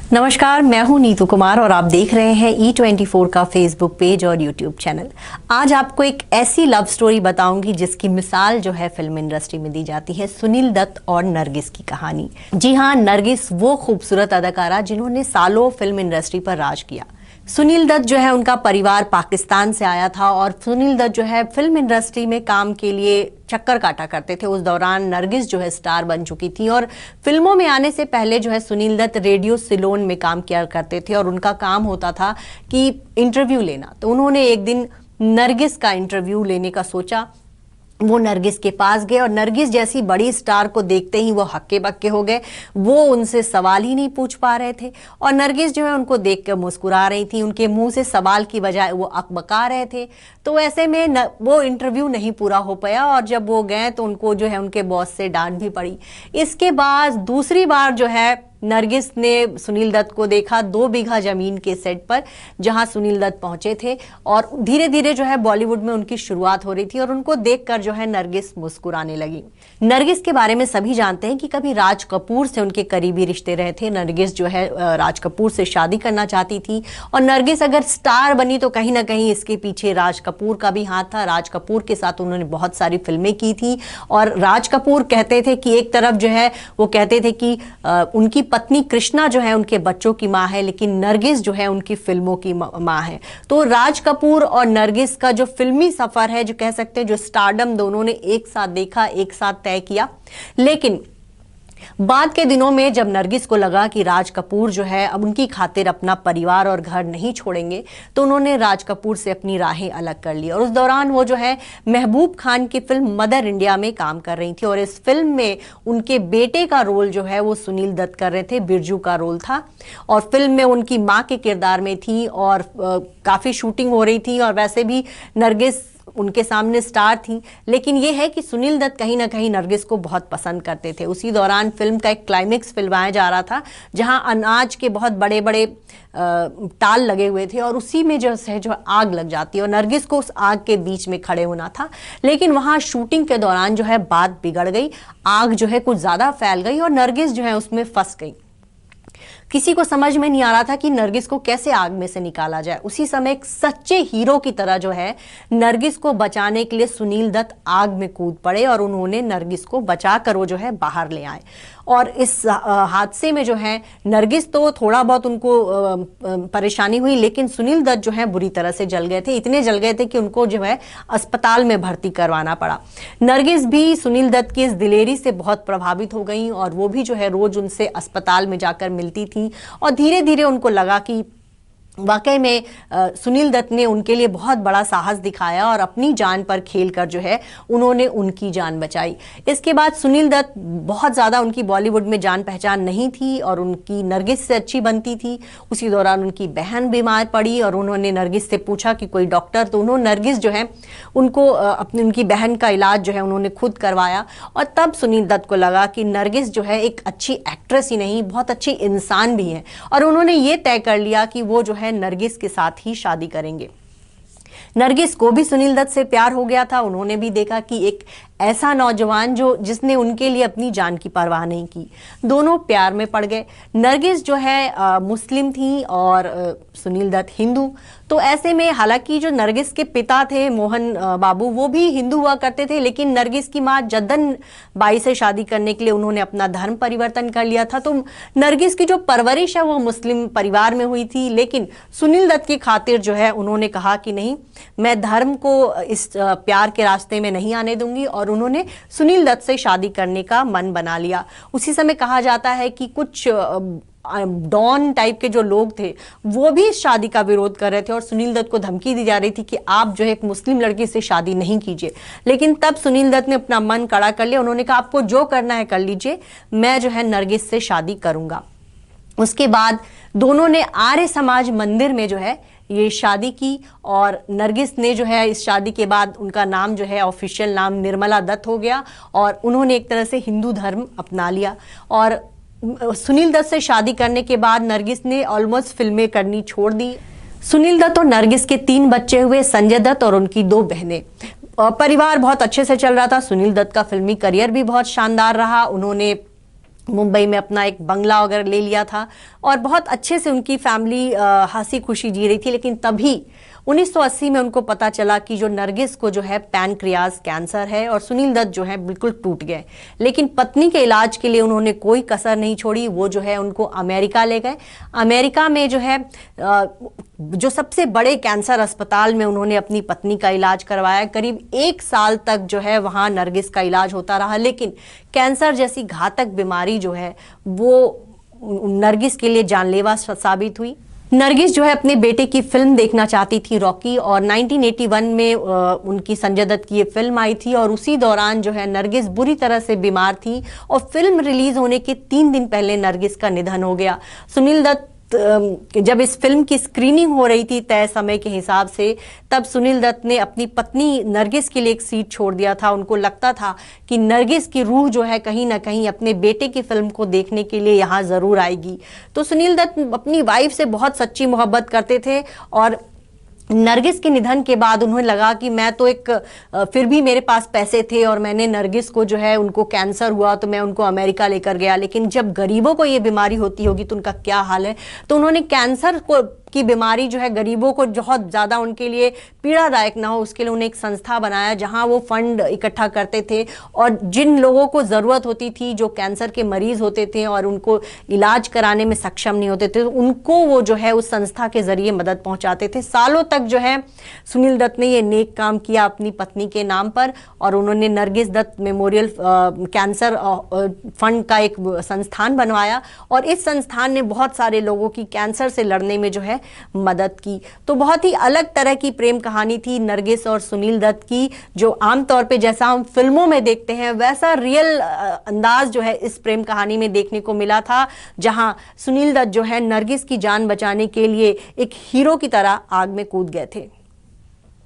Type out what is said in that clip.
नमस्कार, मैं हूं नीतू कुमार और आप देख रहे हैं E24 का फेसबुक पेज और यूट्यूब चैनल। आज आपको एक ऐसी लव स्टोरी बताऊंगी जिसकी मिसाल जो है फिल्म इंडस्ट्री में दी जाती है, सुनील दत्त और नरगिस की कहानी। जी हां, नरगिस वो खूबसूरत अदाकारा जिन्होंने सालों फिल्म इंडस्ट्री पर राज किया। सुनील दत्त जो है, उनका परिवार पाकिस्तान से आया था और सुनील दत्त जो है फिल्म इंडस्ट्री में काम के लिए चक्कर काटा करते थे। उस दौरान नरगिस जो है स्टार बन चुकी थी और फिल्मों में आने से पहले जो है सुनील दत्त रेडियो सिलोन में काम किया करते थे और उनका काम होता था कि इंटरव्यू लेना। तो उन्होंने एक दिन नरगिस का इंटरव्यू लेने का सोचा। वो नरगिस के पास गए और नरगिस जैसी बड़ी स्टार को देखते ही वो हक्के बक्के हो गए। वो उनसे सवाल ही नहीं पूछ पा रहे थे और नरगिस जो है उनको देख कर मुस्कुरा रही थी। उनके मुंह से सवाल की बजाय वो अकबका रहे थे। तो ऐसे में वो इंटरव्यू नहीं पूरा हो पाया और जब वो गए तो उनको जो है उनके बॉस से डांट भी पड़ी। इसके बाद दूसरी बार जो है नरगिस ने सुनील दत्त को देखा 2 बीघा जमीन के सेट पर, जहां सुनील दत्त पहुंचे थे और धीरे धीरे जो है बॉलीवुड में उनकी शुरुआत हो रही थी और उनको देखकर जो है नरगिस मुस्कुराने लगी। नरगिस के बारे में सभी जानते हैं कि कभी राज कपूर से उनके करीबी रिश्ते रहे थे। नरगिस जो है राज कपूर से शादी करना चाहती थी और नरगिस अगर स्टार बनी तो कहीं ना कहीं इसके पीछे राज कपूर का भी हाथ था। राज कपूर के साथ उन्होंने बहुत सारी फिल्में की थी और राज कपूर कहते थे कि एक तरफ जो है वो कहते थे कि उनकी पत्नी कृष्णा जो है उनके बच्चों की मां है, लेकिन नरगिस जो है उनकी फिल्मों की मां है। तो राज कपूर और नरगिस का जो फिल्मी सफर है, जो कह सकते हैं जो स्टारडम दोनों ने एक साथ देखा, एक साथ तय किया। लेकिन बाद के दिनों में जब नरगिस को लगा कि राज कपूर जो है अब उनकी खातिर अपना परिवार और घर नहीं छोड़ेंगे, तो उन्होंने राज कपूर से अपनी राहें अलग कर ली और उस दौरान वो जो है महबूब खान की फिल्म मदर इंडिया में काम कर रही थी और इस फिल्म में उनके बेटे का रोल जो है वो सुनील दत्त कर रहे थे। बिरजू का रोल था और फिल्म में उनकी मां के किरदार में थी और काफी शूटिंग हो रही थी और वैसे भी नरगिस उनके सामने स्टार थी। लेकिन यह है कि सुनील दत्त कहीं ना कहीं नरगिस को बहुत पसंद करते थे। उसी दौरान फिल्म का एक क्लाइमेक्स फिल्माया जा रहा था जहां अनाज के बहुत बड़े बड़े ताल लगे हुए थे और उसी में जो आग लग जाती है और नरगिस को उस आग के बीच में खड़े होना था। लेकिन वहां शूटिंग के दौरान जो है बात बिगड़ गई, आग जो है कुछ ज्यादा फैल गई और नरगिस जो है उसमें फंस गई। किसी को समझ में नहीं आ रहा था कि नरगिस को कैसे आग में से निकाला जाए। उसी समय एक सच्चे हीरो की तरह जो है नरगिस को बचाने के लिए सुनील दत्त आग में कूद पड़े और उन्होंने नरगिस को बचाकर वो जो है बाहर ले आए। और इस हादसे में जो है नरगिस तो थोड़ा बहुत उनको परेशानी हुई, लेकिन सुनील दत्त जो है बुरी तरह से जल गए थे। इतने जल गए थे कि उनको जो है अस्पताल में भर्ती करवाना पड़ा। नरगिस भी सुनील दत्त की इस दिलेरी से बहुत प्रभावित हो गई और वो भी जो है रोज उनसे अस्पताल में जाकर मिलती थी और धीरे धीरे उनको लगा कि वाकई में सुनील दत्त ने उनके लिए बहुत बड़ा साहस दिखाया और अपनी जान पर खेलकर जो है उन्होंने उनकी जान बचाई। इसके बाद सुनील दत्त बहुत ज़्यादा उनकी बॉलीवुड में जान पहचान नहीं थी और उनकी नरगिस से अच्छी बनती थी। उसी दौरान उनकी बहन बीमार पड़ी और उन्होंने नरगिस से पूछा कि कोई डॉक्टर, तो उन्होंने नरगिस जो है उनको उनकी बहन का इलाज जो है उन्होंने खुद करवाया। और तब सुनील दत्त को लगा कि नरगिस जो है एक अच्छी एक्ट्रेस ही नहीं, बहुत अच्छी इंसान भी है और उन्होंने ये तय कर लिया कि वो जो है नरगिस के साथ ही शादी करेंगे। नरगिस को भी सुनील दत्त से प्यार हो गया था। उन्होंने भी देखा कि एक ऐसा नौजवान जिसने उनके लिए अपनी जान की परवाह नहीं की। दोनों प्यार में पड़ गए। नरगिस जो है मुस्लिम थी और सुनील दत्त हिंदू। तो ऐसे में हालांकि जो नरगिस के पिता थे मोहन बाबू, वो भी हिंदू हुआ करते थे, लेकिन नरगिस की मां जद्दन बाई से शादी करने के लिए उन्होंने अपना धर्म परिवर्तन कर लिया था। तो नरगिस की जो परवरिश है वो मुस्लिम परिवार में हुई थी, लेकिन सुनील दत्त की खातिर जो है उन्होंने कहा कि नहीं, मैं धर्म को इस प्यार के रास्ते में नहीं आने दूंगी और उन्होंने सुनील दत्त से शादी करने का मन बना लिया। उसी समय कहा जाता है कि कुछ डॉन टाइप के जो लोग थे वो भी इस शादी का विरोध कर रहे थे और सुनील दत्त को धमकी दी जा रही थी कि आप जो है एक मुस्लिम लड़की से शादी नहीं कीजिए। लेकिन तब सुनील दत्त ने अपना मन कड़ा कर लिया। उन्होंने कहा आपको जो करना है कर लीजिए, मैं जो है नरगिस से शादी करूंगा। उसके बाद दोनों ने आर्य समाज मंदिर में जो है ये शादी की और नरगिस ने जो है इस शादी के बाद उनका नाम जो है ऑफिशियल नाम निर्मला दत्त हो गया और उन्होंने एक तरह से हिंदू धर्म अपना लिया। और सुनील दत्त से शादी करने के बाद नरगिस ने ऑलमोस्ट फिल्में करनी छोड़ दी। सुनील दत्त और नरगिस के 3 बच्चे हुए, संजय दत्त और उनकी 2 बहनें। परिवार बहुत अच्छे से चल रहा था। सुनील दत्त का फिल्मी करियर भी बहुत शानदार रहा। उन्होंने मुंबई में अपना एक बंगला वगैरह ले लिया था और बहुत अच्छे से उनकी फैमिली हंसी खुशी जी रही थी। लेकिन तभी 1980 में उनको पता चला कि जो नरगिस को जो है पैनक्रियाज कैंसर है और सुनील दत्त जो है बिल्कुल टूट गए। लेकिन पत्नी के इलाज के लिए उन्होंने कोई कसर नहीं छोड़ी, वो जो है उनको अमेरिका ले गए। अमेरिका में जो है जो सबसे बड़े कैंसर अस्पताल में उन्होंने अपनी पत्नी का इलाज करवाया। करीब 1 साल तक जो है वहाँ नरगिस का इलाज होता रहा, लेकिन कैंसर जैसी घातक बीमारी जो है वो नरगिस के लिए जानलेवा साबित हुई। नरगिस जो है अपने बेटे की फिल्म देखना चाहती थी रॉकी, और 1981 में उनकी संजय दत्त की ये फिल्म आई थी और उसी दौरान जो है नरगिस बुरी तरह से बीमार थी और फिल्म रिलीज होने के 3 दिन पहले नरगिस का निधन हो गया। सुनील दत्त जब इस फिल्म की स्क्रीनिंग हो रही थी तय समय के हिसाब से, तब सुनील दत्त ने अपनी पत्नी नरगिस के लिए एक सीट छोड़ दिया था। उनको लगता था कि नरगिस की रूह जो है कहीं ना कहीं अपने बेटे की फिल्म को देखने के लिए यहाँ जरूर आएगी। तो सुनील दत्त अपनी वाइफ से बहुत सच्ची मोहब्बत करते थे और नरगिस के निधन के बाद उन्हें लगा कि मैं तो एक फिर भी मेरे पास पैसे थे और मैंने नरगिस को जो है उनको कैंसर हुआ तो मैं उनको अमेरिका लेकर गया, लेकिन जब गरीबों को ये बीमारी होती होगी तो उनका क्या हाल है। तो उन्होंने कैंसर को की बीमारी जो है गरीबों को बहुत ज़्यादा उनके लिए पीड़ादायक ना हो उसके लिए उन्हें एक संस्था बनाया जहां वो फंड इकट्ठा करते थे और जिन लोगों को ज़रूरत होती थी, जो कैंसर के मरीज होते थे और उनको इलाज कराने में सक्षम नहीं होते थे, उनको वो जो है उस संस्था के जरिए मदद पहुंचाते थे। सालों तक जो है सुनील दत्त ने ये नेक काम किया अपनी पत्नी के नाम पर और उन्होंने Nargis Dutt memorial cancer fund का एक संस्थान बनवाया और इस संस्थान ने बहुत सारे लोगों की कैंसर से लड़ने में जो है मदद की। तो बहुत ही अलग तरह की प्रेम कहानी थी नरगिस और सुनील दत्त की, जो आमतौर पे जैसा हम फिल्मों में देखते हैं वैसा रियल अंदाज जो है इस प्रेम कहानी में देखने को मिला था, जहां सुनील दत्त जो है नरगिस की जान बचाने के लिए एक हीरो की तरह आग में कूद गए थे।